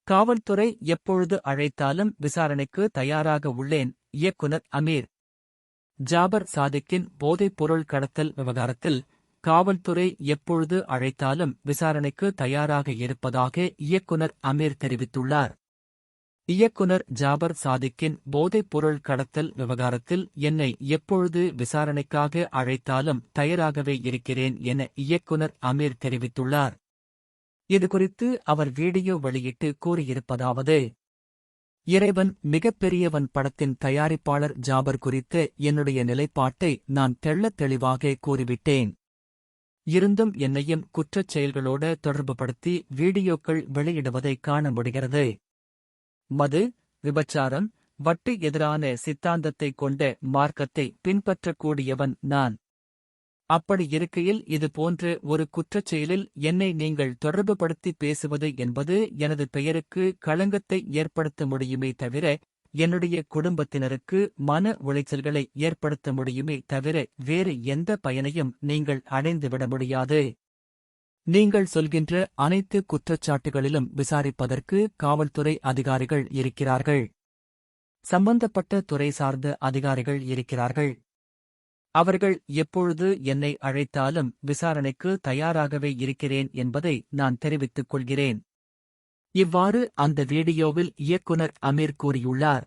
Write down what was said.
காவல்துறை எப்பொழுது அழைத்தாலும் விசாரணைக்கு தயாராக உள்ளேன். இயக்குனர் அமீர் ஜாபர் சாதிக்கின் போதைப் பொருள் கடத்தல் விவகாரத்தில் காவல்துறை எப்பொழுது அழைத்தாலும் விசாரணைக்கு தயாராக இருப்பதாக இயக்குனர் அமீர் தெரிவித்துள்ளார். இயக்குனர் ஜாபர் சாதிக்கின் போதைப் பொருள் கடத்தல் விவகாரத்தில் என்னை எப்பொழுது விசாரணைக்காக அழைத்தாலும் தயாராகவே இருக்கிறேன் என இயக்குனர் அமீர் தெரிவித்துள்ளார். இதுகுறித்து அவர் வீடியோ வெளியிட்டு கூறியிருப்பதாவது: இறைவன் மிகப்பெரியவன் படத்தின் தயாரிப்பாளர் ஜாபர் குறித்த என்னுடைய நிலைப்பாட்டை நான் தெள்ளத் தெளிவாக கூறிவிட்டேன். இருந்தும் என்னையும் குற்றச் செயல்களோட தொடர்புபடுத்தி வீடியோக்கள் வெளியிடுவதை காண முடிகிறது. மது, விபச்சாரம், வட்டி எதிரான சித்தாந்தத்தை கொண்ட மார்க்கத்தை பின்பற்றக்கூடியவன் நான். அப்படி இருக்கையில் இது போன்ற ஒரு குற்றச் செயலில் என்னை நீங்கள் தொடர்புபடுத்தி பேசுவது என்பது எனது பெயருக்கு களங்கத்தை ஏற்படுத்த முடியுமே தவிர என்னுடைய குடும்பத்தினருக்கு மன உளைச்சல்களை ஏற்படுத்த முடியுமே தவிர வேறு எந்த பயனையும் நீங்கள் அடைந்துவிட முடியாது. நீங்கள் சொல்கின்ற அனைத்து குற்றச்சாட்டுகளிலும் விசாரிப்பதற்கு காவல்துறை அதிகாரிகள் இருக்கிறார்கள். சம்பந்தப்பட்ட துறை சார்ந்த அதிகாரிகள் இருக்கிறார்கள். அவர்கள் எப்பொழுது என்னை அழைத்தாலும் விசாரணைக்கு தயாராகவே இருக்கிறேன் என்பதை நான் தெரிவித்துக் கொள்கிறேன். இவ்வாறு அந்த வீடியோவில் இயக்குனர் அமீர் கூறியுள்ளார்.